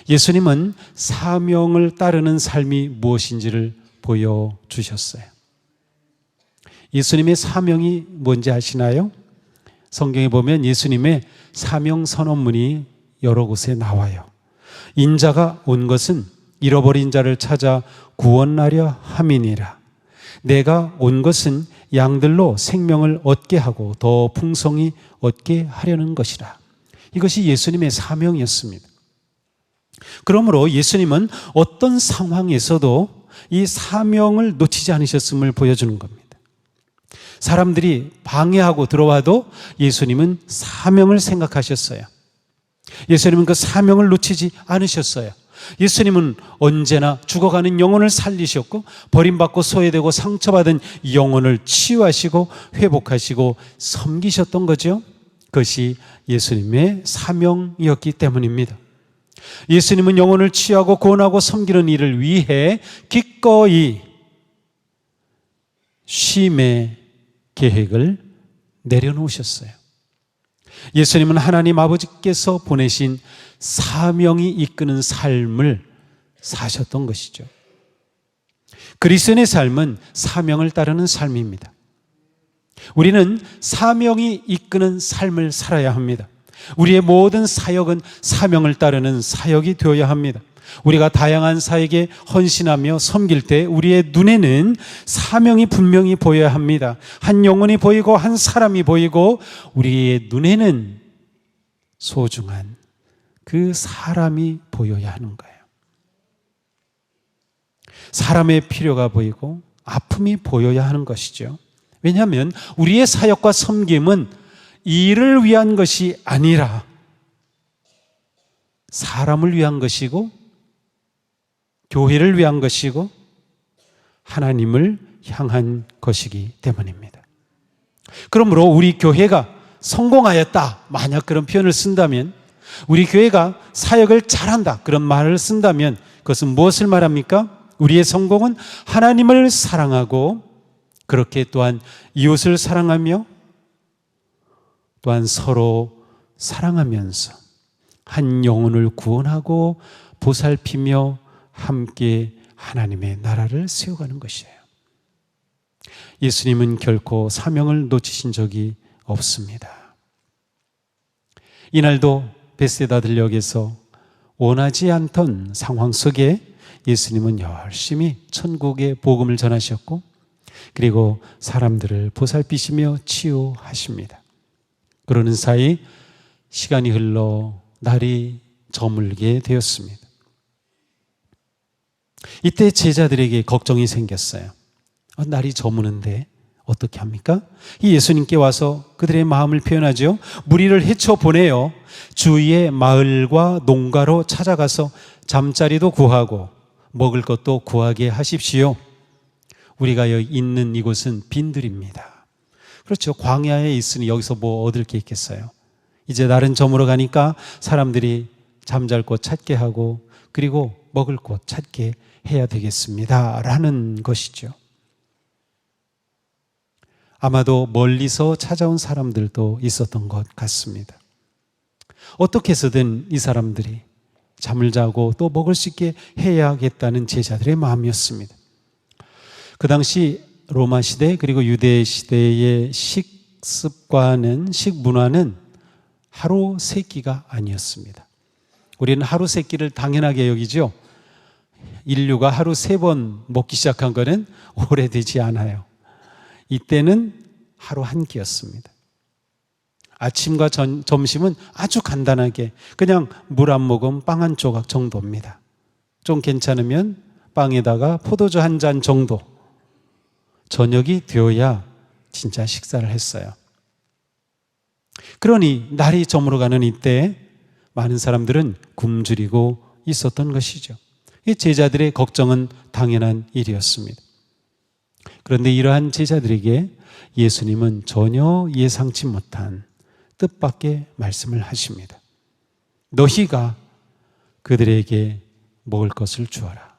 예수님은 사명을 따르는 삶이 무엇인지를 보여주셨어요. 예수님의 사명이 뭔지 아시나요? 성경에 보면 예수님의 사명 선언문이 여러 곳에 나와요. 인자가 온 것은 잃어버린 자를 찾아 구원하려 함이니라. 내가 온 것은 양들로 생명을 얻게 하고 더 풍성히 얻게 하려는 것이라. 이것이 예수님의 사명이었습니다. 그러므로 예수님은 어떤 상황에서도 이 사명을 놓치지 않으셨음을 보여주는 겁니다. 사람들이 방해하고 들어와도 예수님은 사명을 생각하셨어요. 예수님은 그 사명을 놓치지 않으셨어요. 예수님은 언제나 죽어가는 영혼을 살리셨고 버림받고 소외되고 상처받은 영혼을 치유하시고 회복하시고 섬기셨던 거죠. 그것이 예수님의 사명이었기 때문입니다. 예수님은 영혼을 치유하고 구원하고 섬기는 일을 위해 기꺼이 쉼의 계획을 내려놓으셨어요. 예수님은 하나님 아버지께서 보내신 사명이 이끄는 삶을 사셨던 것이죠. 그리스도인의 삶은 사명을 따르는 삶입니다. 우리는 사명이 이끄는 삶을 살아야 합니다. 우리의 모든 사역은 사명을 따르는 사역이 되어야 합니다. 우리가 다양한 사역에 헌신하며 섬길 때 우리의 눈에는 사명이 분명히 보여야 합니다. 한 영혼이 보이고 한 사람이 보이고 우리의 눈에는 소중한 그 사람이 보여야 하는 거예요. 사람의 필요가 보이고 아픔이 보여야 하는 것이죠. 왜냐하면 우리의 사역과 섬김은 일을 위한 것이 아니라 사람을 위한 것이고 교회를 위한 것이고 하나님을 향한 것이기 때문입니다. 그러므로 우리 교회가 성공하였다, 만약 그런 표현을 쓴다면, 우리 교회가 사역을 잘한다, 그런 말을 쓴다면 그것은 무엇을 말합니까? 우리의 성공은 하나님을 사랑하고 그렇게 또한 이웃을 사랑하며 또한 서로 사랑하면서 한 영혼을 구원하고 보살피며 함께 하나님의 나라를 세워가는 것이에요. 예수님은 결코 사명을 놓치신 적이 없습니다. 이날도 베세다 들녘에서 원하지 않던 상황 속에 예수님은 열심히 천국의 복음을 전하셨고 그리고 사람들을 보살피시며 치유하십니다. 그러는 사이 시간이 흘러 날이 저물게 되었습니다. 이때 제자들에게 걱정이 생겼어요. 날이 저무는데 어떻게 합니까? 이 예수님께 와서 그들의 마음을 표현하죠. 무리를 헤쳐보내어 주위의 마을과 농가로 찾아가서 잠자리도 구하고 먹을 것도 구하게 하십시오. 우리가 여기 있는 이곳은 빈들입니다. 그렇죠. 광야에 있으니 여기서 뭐 얻을 게 있겠어요. 이제 날은 저물어 가니까 사람들이 잠잘 곳 찾게 하고 그리고 먹을 곳 찾게 해야 되겠습니다 라는 것이죠. 아마도 멀리서 찾아온 사람들도 있었던 것 같습니다. 어떻게 해서든 이 사람들이 잠을 자고 또 먹을 수 있게 해야겠다는 제자들의 마음이었습니다. 그 당시 로마 시대 그리고 유대 시대의 식습관은, 식문화는 하루 세 끼가 아니었습니다. 우리는 하루 세 끼를 당연하게 여기죠. 인류가 하루 3번 먹기 시작한 거는 오래되지 않아요. 이때는 하루 한 끼였습니다. 아침과 점심은 아주 간단하게 그냥 물 한 모금, 빵 한 조각 정도입니다. 좀 괜찮으면 빵에다가 포도주 한 잔 정도. 저녁이 되어야 진짜 식사를 했어요. 그러니 날이 저물어가는 이때 많은 사람들은 굶주리고 있었던 것이죠. 이 제자들의 걱정은 당연한 일이었습니다. 그런데 이러한 제자들에게 예수님은 전혀 예상치 못한 뜻밖의 말씀을 하십니다. 너희가 그들에게 먹을 것을 주어라.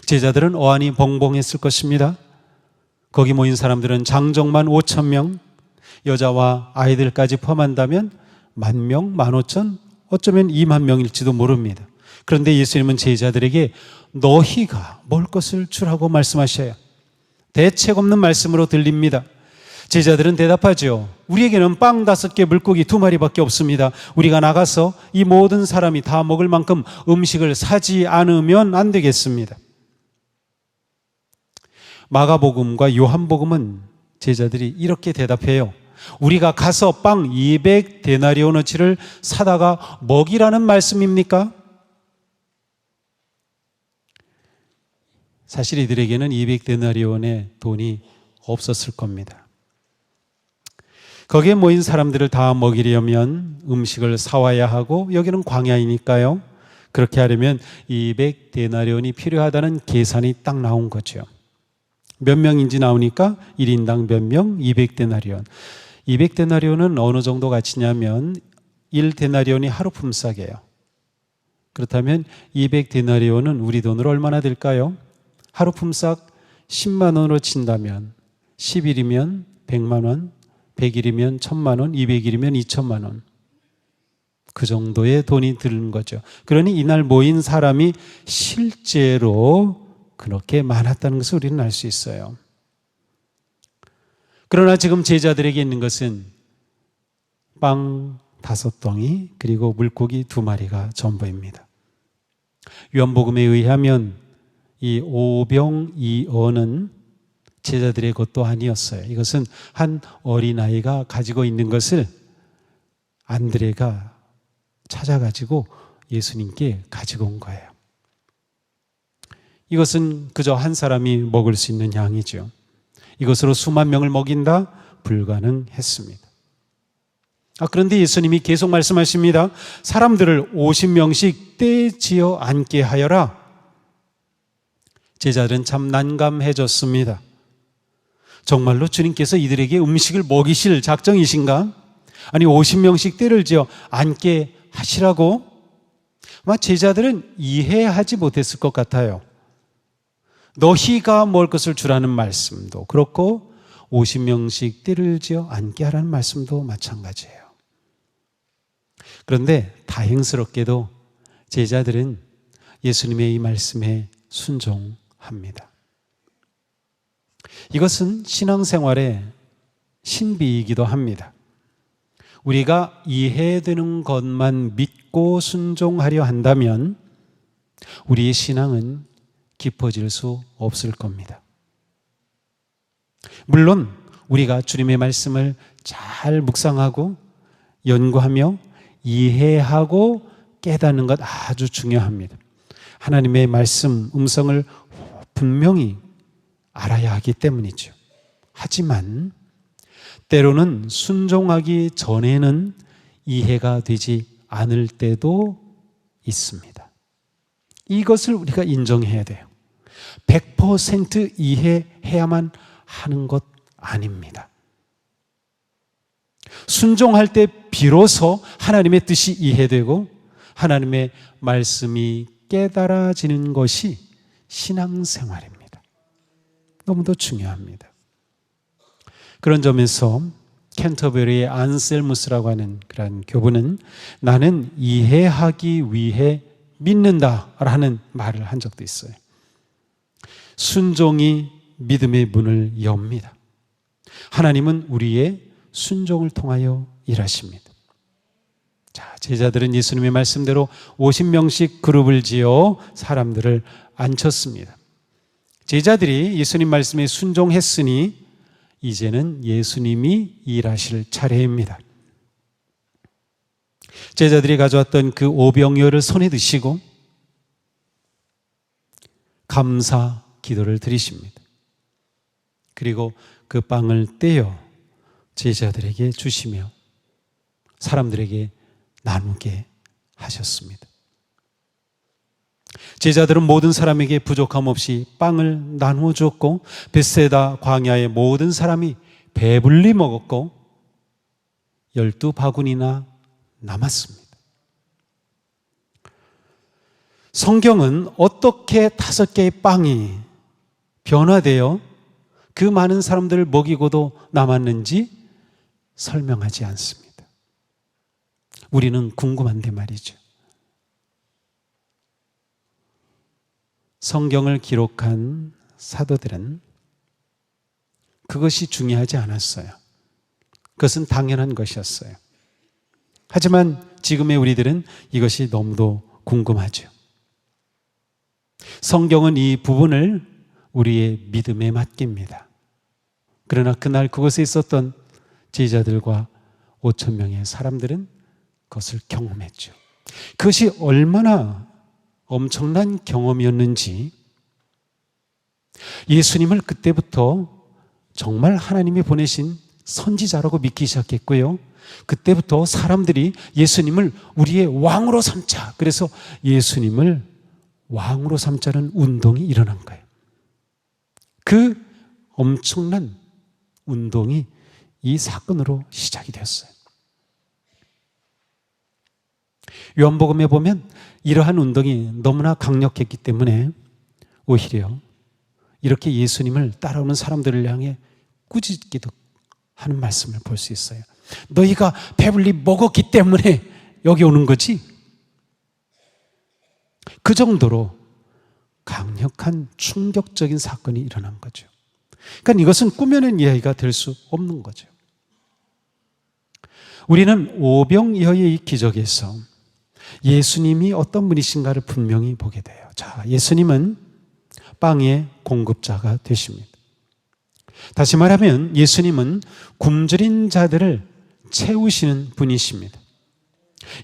제자들은 어안이 벙벙했을 것입니다. 거기 모인 사람들은 장정만 5,000명, 여자와 아이들까지 포함한다면 10,000명, 15,000, 어쩌면 20,000명일지도 모릅니다. 그런데 예수님은 제자들에게 너희가 먹을 것을 주라고 말씀하셔요. 대책 없는 말씀으로 들립니다. 제자들은 대답하죠. 우리에게는 빵 5개, 물고기 2마리밖에 없습니다. 우리가 나가서 이 모든 사람이 다 먹을 만큼 음식을 사지 않으면 안 되겠습니다. 마가복음과 요한복음은 제자들이 이렇게 대답해요. 우리가 가서 빵 200데나리오너치를 사다가 먹이라는 말씀입니까? 사실 이들에게는 200데나리온의 돈이 없었을 겁니다. 거기에 모인 사람들을 다 먹이려면 음식을 사와야 하고 여기는 광야이니까요. 그렇게 하려면 200데나리온이 필요하다는 계산이 딱 나온 거죠. 몇 명인지 나오니까 1인당 몇 명? 200데나리온. 200데나리온은 어느 정도 가치냐면 1데나리온이 하루 품삯이에요. 그렇다면 200데나리온은 우리 돈으로 얼마나 될까요? 하루 품삯 10만 원으로 친다면 10일이면 100만 원, 100일이면 1000만 원, 200일이면 2천만 원. 그 정도의 돈이 드는 거죠. 그러니 이날 모인 사람이 실제로 그렇게 많았다는 것을 우리는 알 수 있어요. 그러나 지금 제자들에게 있는 것은 빵 5덩이 그리고 물고기 2마리가 전부입니다. 요한복음에 의하면 이 오병이어는 제자들의 것도 아니었어요. 이것은 한 어린아이가 가지고 있는 것을 안드레가 찾아가지고 예수님께 가지고 온 거예요. 이것은 그저 한 사람이 먹을 수 있는 양이죠. 이것으로 수만 명을 먹인다? 불가능했습니다. 그런데 예수님이 계속 말씀하십니다. 사람들을 50명씩 떼지어 앉게 하여라. 제자들은 참 난감해졌습니다. 정말로 주님께서 이들에게 음식을 먹이실 작정이신가? 아니 50명씩 떼를 지어 앉게 하시라고? 아마 제자들은 이해하지 못했을 것 같아요. 너희가 먹을 것을 주라는 말씀도 그렇고 50명씩 떼를 지어 앉게 하라는 말씀도 마찬가지예요. 그런데 다행스럽게도 제자들은 예수님의 이 말씀에 순종합니다. 이것은 신앙생활의 신비이기도 합니다. 우리가 이해되는 것만 믿고 순종하려 한다면 우리의 신앙은 깊어질 수 없을 겁니다. 물론 우리가 주님의 말씀을 잘 묵상하고 연구하며 이해하고 깨닫는 것 아주 중요합니다. 하나님의 말씀, 음성을 분명히 알아야 하기 때문이죠. 하지만 때로는 순종하기 전에는 이해가 되지 않을 때도 있습니다. 이것을 우리가 인정해야 돼요. 100% 이해해야만 하는 것 아닙니다. 순종할 때 비로소 하나님의 뜻이 이해되고 하나님의 말씀이 깨달아지는 것이 신앙생활입니다. 너무도 중요합니다. 그런 점에서 캔터베리의 안셀무스라고 하는 그런 교부는 나는 이해하기 위해 믿는다라는 말을 한 적도 있어요. 순종이 믿음의 문을 엽니다. 하나님은 우리의 순종을 통하여 일하십니다. 자, 제자들은 예수님의 말씀대로 50명씩 그룹을 지어 사람들을 앉혔습니다. 제자들이 예수님 말씀에 순종했으니 이제는 예수님이 일하실 차례입니다. 제자들이 가져왔던 그 오병이어를 손에 드시고 감사 기도를 드리십니다. 그리고 그 빵을 떼어 제자들에게 주시며 사람들에게 나누게 하셨습니다. 제자들은 모든 사람에게 부족함 없이 빵을 나누어 주었고 벳세다 광야의 모든 사람이 배불리 먹었고 12바구니나 남았습니다. 성경은 어떻게 5개의 빵이 변화되어 그 많은 사람들을 먹이고도 남았는지 설명하지 않습니다. 우리는 궁금한데 말이죠. 성경을 기록한 사도들은 그것이 중요하지 않았어요. 그것은 당연한 것이었어요. 하지만 지금의 우리들은 이것이 너무도 궁금하죠. 성경은 이 부분을 우리의 믿음에 맡깁니다. 그러나 그날 그곳에 있었던 제자들과 5천 명의 사람들은 그것을 경험했죠. 그것이 얼마나 엄청난 경험이었는지 예수님을 그때부터 정말 하나님이 보내신 선지자라고 믿기 시작했고요. 그때부터 사람들이 예수님을 우리의 왕으로 삼자. 그래서 예수님을 왕으로 삼자는 운동이 일어난 거예요. 그 엄청난 운동이 이 사건으로 시작이 되었어요. 요한복음에 보면 이러한 운동이 너무나 강력했기 때문에 오히려 이렇게 예수님을 따라오는 사람들을 향해 꾸짖기도 하는 말씀을 볼 수 있어요. 너희가 배불리 먹었기 때문에 여기 오는 거지? 그 정도로 강력한 충격적인 사건이 일어난 거죠. 그러니까 이것은 꾸며낸 이야기가 될 수 없는 거죠. 우리는 오병이어의 이 기적에서 예수님이 어떤 분이신가를 분명히 보게 돼요. 자, 예수님은 빵의 공급자가 되십니다. 다시 말하면 예수님은 굶주린 자들을 채우시는 분이십니다.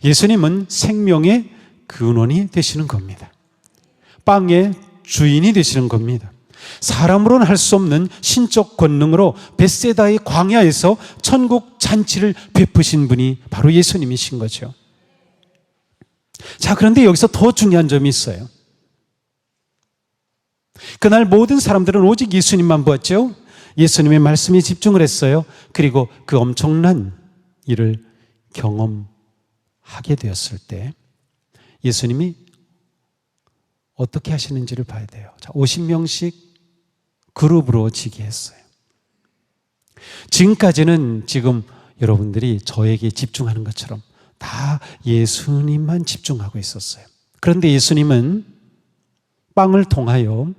예수님은 생명의 근원이 되시는 겁니다. 빵의 주인이 되시는 겁니다. 사람으로는 할 수 없는 신적 권능으로 벳세다의 광야에서 천국 잔치를 베푸신 분이 바로 예수님이신 거죠. 자, 그런데 여기서 더 중요한 점이 있어요. 그날 모든 사람들은 오직 예수님만 보았죠. 예수님의 말씀에 집중을 했어요. 그리고 그 엄청난 일을 경험하게 되었을 때 예수님이 어떻게 하시는지를 봐야 돼요. 자, 50명씩 그룹으로 지게 했어요. 지금까지는 지금 여러분들이 저에게 집중하는 것처럼 다 예수님만 집중하고 있었어요. 그런데 예수님은 빵을 통하여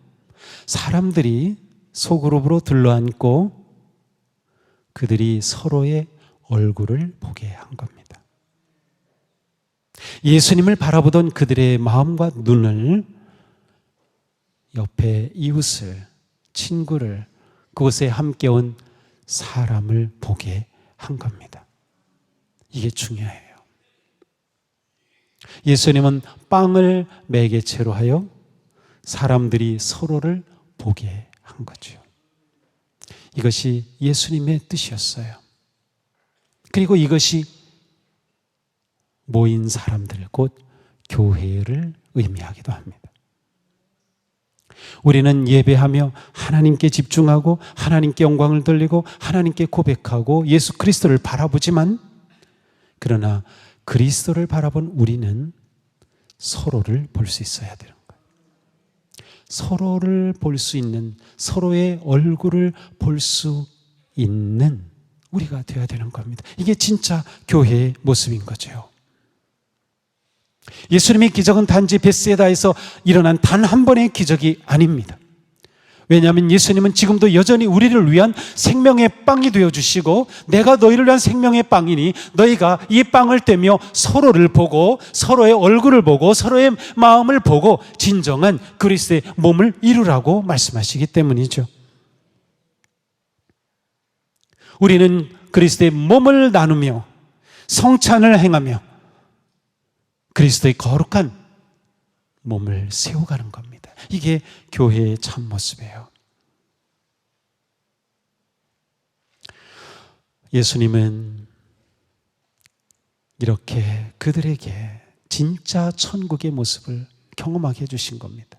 사람들이 소그룹으로 들러앉고 그들이 서로의 얼굴을 보게 한 겁니다. 예수님을 바라보던 그들의 마음과 눈을 옆에 이웃을, 친구를, 그곳에 함께 온 사람을 보게 한 겁니다. 이게 중요해요. 예수님은 빵을 매개체로 하여 사람들이 서로를 보게 한 거죠. 이것이 예수님의 뜻이었어요. 그리고 이것이 모인 사람들, 곧 교회를 의미하기도 합니다. 우리는 예배하며 하나님께 집중하고 하나님께 영광을 돌리고 하나님께 고백하고 예수 그리스도를 바라보지만, 그러나 그리스도를 바라본 우리는 서로를 볼 수 있어야 되는 거예요. 서로를 볼 수 있는, 서로의 얼굴을 볼 수 있는 우리가 되어야 되는 겁니다. 이게 진짜 교회의 모습인 거죠. 예수님의 기적은 단지 벳세다에서 일어난 단 한 번의 기적이 아닙니다. 왜냐하면 예수님은 지금도 여전히 우리를 위한 생명의 빵이 되어주시고, 내가 너희를 위한 생명의 빵이니 너희가 이 빵을 떼며 서로를 보고 서로의 얼굴을 보고 서로의 마음을 보고 진정한 그리스도의 몸을 이루라고 말씀하시기 때문이죠. 우리는 그리스도의 몸을 나누며 성찬을 행하며 그리스도의 거룩한 몸을 세워가는 겁니다. 이게 교회의 참 모습이에요. 예수님은 이렇게 그들에게 진짜 천국의 모습을 경험하게 해주신 겁니다.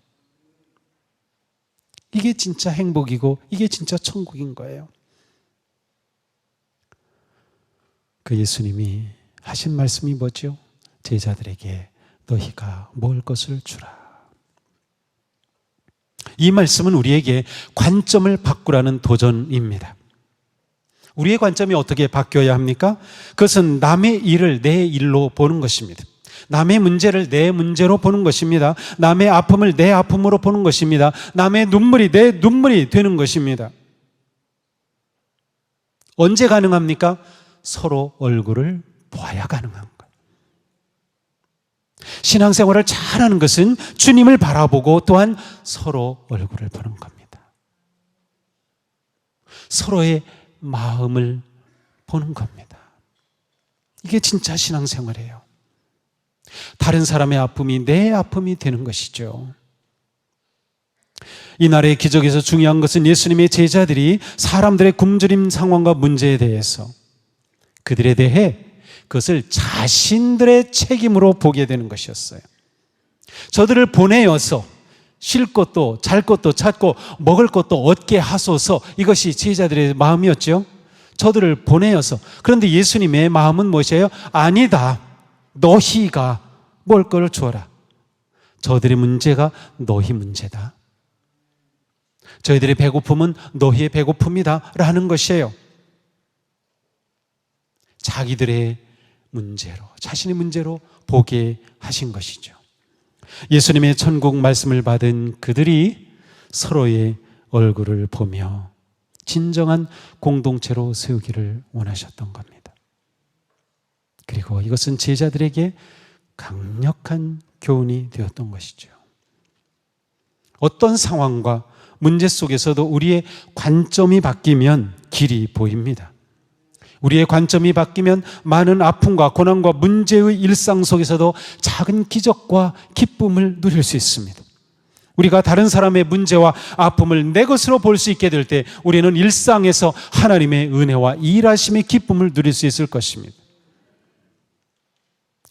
이게 진짜 행복이고 이게 진짜 천국인 거예요. 그 예수님이 하신 말씀이 뭐죠? 제자들에게 너희가 먹을 것을 주라. 이 말씀은 우리에게 관점을 바꾸라는 도전입니다. 우리의 관점이 어떻게 바뀌어야 합니까? 그것은 남의 일을 내 일로 보는 것입니다. 남의 문제를 내 문제로 보는 것입니다. 남의 아픔을 내 아픔으로 보는 것입니다. 남의 눈물이 내 눈물이 되는 것입니다. 언제 가능합니까? 서로 얼굴을 보아야 가능한 거예요. 신앙생활을 잘하는 것은 주님을 바라보고 또한 서로 얼굴을 보는 겁니다. 서로의 마음을 보는 겁니다. 이게 진짜 신앙생활이에요. 다른 사람의 아픔이 내 아픔이 되는 것이죠. 이날의 기적에서 중요한 것은 예수님의 제자들이 사람들의 굶주림 상황과 문제에 대해서 그들에 대해 그것을 자신들의 책임으로 보게 되는 것이었어요. 저들을 보내어서 쉴 것도 잘 것도 찾고 먹을 것도 얻게 하소서, 이것이 제자들의 마음이었죠. 저들을 보내어서. 그런데 예수님의 마음은 무엇이에요? 아니다, 너희가 먹을 걸 주어라. 저들의 문제가 너희 문제다. 저희들의 배고픔은 너희의 배고픔이다 라는 것이에요. 자기들의 문제로, 자신의 문제로 보게 하신 것이죠. 예수님의 천국 말씀을 받은 그들이 서로의 얼굴을 보며 진정한 공동체로 세우기를 원하셨던 겁니다. 그리고 이것은 제자들에게 강력한 교훈이 되었던 것이죠. 어떤 상황과 문제 속에서도 우리의 관점이 바뀌면 길이 보입니다. 우리의 관점이 바뀌면 많은 아픔과 고난과 문제의 일상 속에서도 작은 기적과 기쁨을 누릴 수 있습니다. 우리가 다른 사람의 문제와 아픔을 내 것으로 볼 수 있게 될 때 우리는 일상에서 하나님의 은혜와 일하심의 기쁨을 누릴 수 있을 것입니다.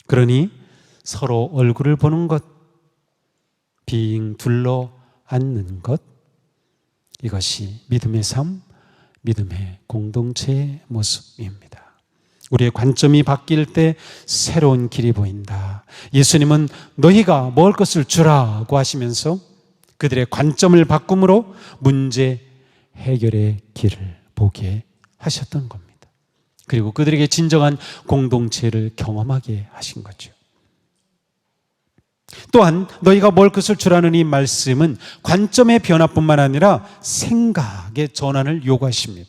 그러니 서로 얼굴을 보는 것, 빙 둘러 앉는 것, 이것이 믿음의 삶, 믿음의 공동체의 모습입니다. 우리의 관점이 바뀔 때 새로운 길이 보인다. 예수님은 너희가 먹을 것을 주라고 하시면서 그들의 관점을 바꿈으로 문제 해결의 길을 보게 하셨던 겁니다. 그리고 그들에게 진정한 공동체를 경험하게 하신 거죠. 또한 너희가 먹을 것을 주라는 이 말씀은 관점의 변화뿐만 아니라 생각의 전환을 요구하십니다.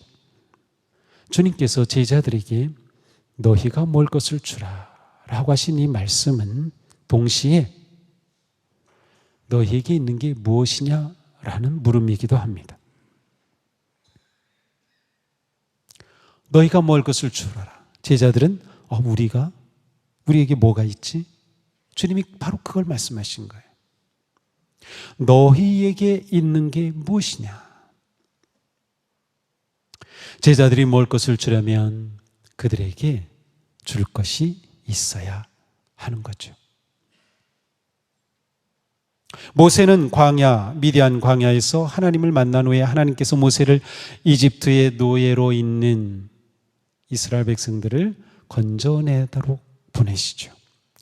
주님께서 제자들에게 너희가 먹을 것을 주라라고 하신 이 말씀은 동시에 너희에게 있는 게 무엇이냐라는 물음이기도 합니다. 너희가 먹을 것을 주라. 제자들은 우리에게 뭐가 있지? 주님이 바로 그걸 말씀하신 거예요. 너희에게 있는 게 무엇이냐? 제자들이 먹을 것을 주려면 그들에게 줄 것이 있어야 하는 거죠. 모세는 미디안 광야에서 하나님을 만난 후에 하나님께서 모세를 이집트의 노예로 있는 이스라엘 백성들을 건져내도록 보내시죠.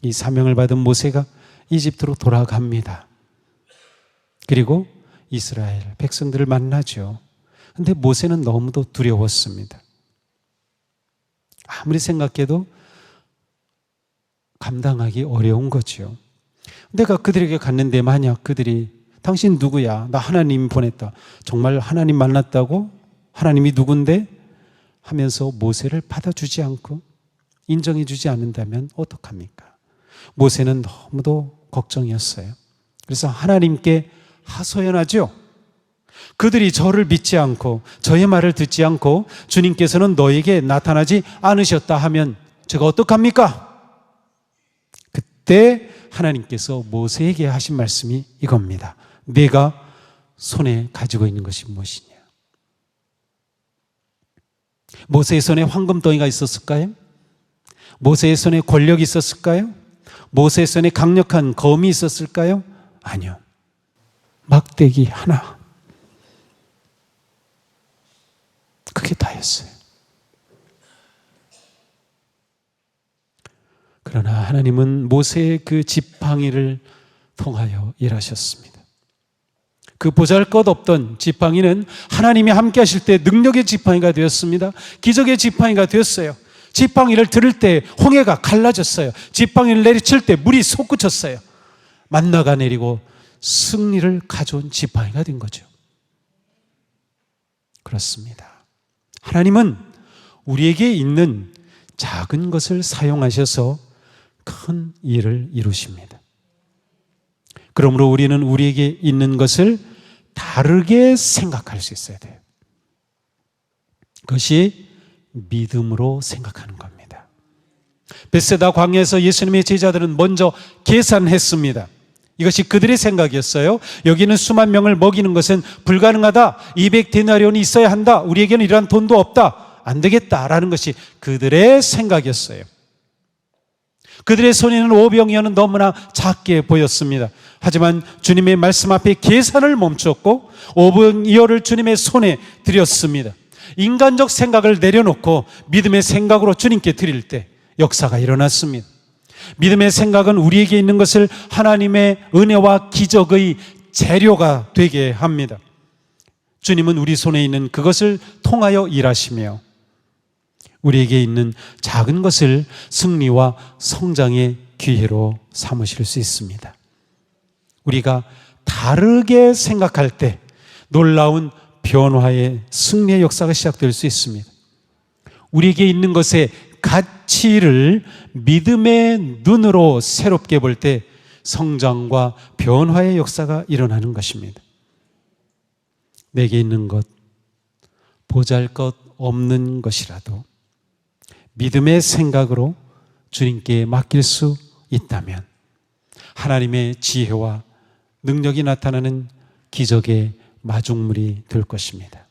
이 사명을 받은 모세가 이집트로 돌아갑니다. 그리고 이스라엘 백성들을 만나죠. 그런데 모세는 너무도 두려웠습니다. 아무리 생각해도 감당하기 어려운 거죠. 내가 그들에게 갔는데 만약 그들이 당신 누구야? 나 하나님 보냈다. 정말 하나님 만났다고? 하나님이 누군데? 하면서 모세를 받아주지 않고 인정해주지 않는다면 어떡합니까? 모세는 너무도 걱정이었어요. 그래서 하나님께 하소연하죠. 그들이 저를 믿지 않고 저의 말을 듣지 않고 주님께서는 너에게 나타나지 않으셨다 하면 제가 어떡합니까? 그때 하나님께서 모세에게 하신 말씀이 이겁니다. 네가 손에 가지고 있는 것이 무엇이냐? 모세의 손에 황금덩이가 있었을까요? 모세의 손에 권력이 있었을까요? 모세의 손에 강력한 검이 있었을까요? 아니요. 막대기 하나. 그게 다였어요. 그러나 하나님은 모세의 그 지팡이를 통하여 일하셨습니다. 그 보잘것없던 지팡이는 하나님이 함께 하실 때 능력의 지팡이가 되었습니다. 기적의 지팡이가 되었어요. 지팡이를 들을 때 홍해가 갈라졌어요. 지팡이를 내리칠 때 물이 솟구쳤어요. 만나가 내리고 승리를 가져온 지팡이가 된 거죠. 그렇습니다. 하나님은 우리에게 있는 작은 것을 사용하셔서 큰 일을 이루십니다. 그러므로 우리는 우리에게 있는 것을 다르게 생각할 수 있어야 돼요. 그것이 믿음으로 생각하는 겁니다. 벳세다 광야에서 예수님의 제자들은 먼저 계산했습니다. 이것이 그들의 생각이었어요. 여기는 수만 명을 먹이는 것은 불가능하다. 200데나리온이 있어야 한다. 우리에게는 이러한 돈도 없다. 안 되겠다라는 것이 그들의 생각이었어요. 그들의 손에는 오병이어는 너무나 작게 보였습니다. 하지만 주님의 말씀 앞에 계산을 멈췄고 오병이어를 주님의 손에 드렸습니다. 인간적 생각을 내려놓고 믿음의 생각으로 주님께 드릴 때 역사가 일어났습니다. 믿음의 생각은 우리에게 있는 것을 하나님의 은혜와 기적의 재료가 되게 합니다. 주님은 우리 손에 있는 그것을 통하여 일하시며 우리에게 있는 작은 것을 승리와 성장의 기회로 삼으실 수 있습니다. 우리가 다르게 생각할 때 놀라운 변화의 승리의 역사가 시작될 수 있습니다. 우리에게 있는 것의 가치를 믿음의 눈으로 새롭게 볼 때 성장과 변화의 역사가 일어나는 것입니다. 내게 있는 것, 보잘것 없는 것이라도 믿음의 생각으로 주님께 맡길 수 있다면 하나님의 지혜와 능력이 나타나는 기적의 마중물이 될 것입니다.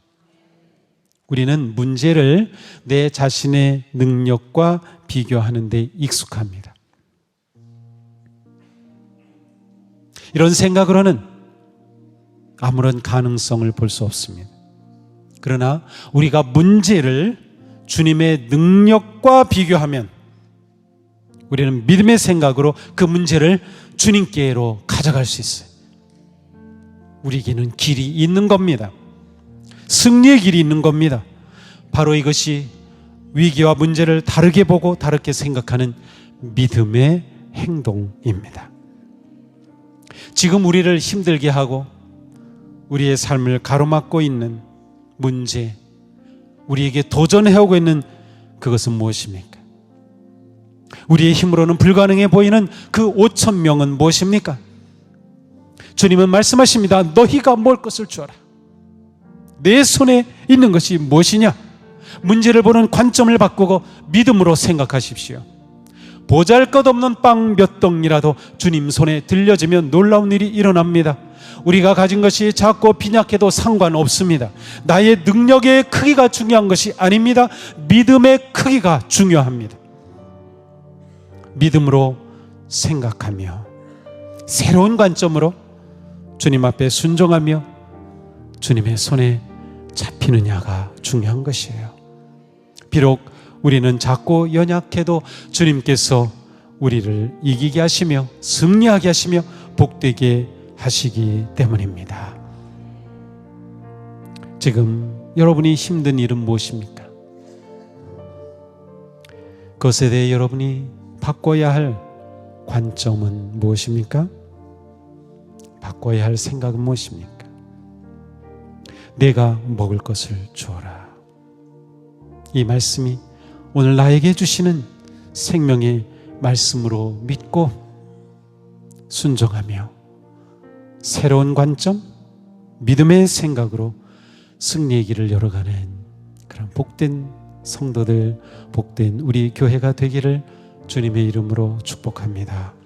우리는 문제를 내 자신의 능력과 비교하는 데 익숙합니다. 이런 생각으로는 아무런 가능성을 볼 수 없습니다. 그러나 우리가 문제를 주님의 능력과 비교하면 우리는 믿음의 생각으로 그 문제를 주님께로 가져갈 수 있어요. 우리에게는 길이 있는 겁니다. 승리의 길이 있는 겁니다. 바로 이것이 위기와 문제를 다르게 보고 다르게 생각하는 믿음의 행동입니다. 지금 우리를 힘들게 하고 우리의 삶을 가로막고 있는 문제, 우리에게 도전해오고 있는 그것은 무엇입니까? 우리의 힘으로는 불가능해 보이는 그 5,000명은 무엇입니까? 주님은 말씀하십니다. 너희가 먹을 것을 주어라. 내 손에 있는 것이 무엇이냐? 문제를 보는 관점을 바꾸고 믿음으로 생각하십시오. 보잘것없는 빵 몇 덩이라도 주님 손에 들려지면 놀라운 일이 일어납니다. 우리가 가진 것이 작고 빈약해도 상관없습니다. 나의 능력의 크기가 중요한 것이 아닙니다. 믿음의 크기가 중요합니다. 믿음으로 생각하며 새로운 관점으로 주님 앞에 순종하며 주님의 손에 잡히느냐가 중요한 것이에요. 비록 우리는 작고 연약해도 주님께서 우리를 이기게 하시며 승리하게 하시며 복되게 하시기 때문입니다. 지금 여러분이 힘든 일은 무엇입니까? 그것에 대해 여러분이 바꿔야 할 관점은 무엇입니까? 바꿔야 할 생각은 무엇입니까? 내가 먹을 것을 주어라. 이 말씀이 오늘 나에게 주시는 생명의 말씀으로 믿고 순종하며 새로운 관점, 믿음의 생각으로 승리의 길을 열어가는 그런 복된 성도들, 복된 우리 교회가 되기를 주님의 이름으로 축복합니다.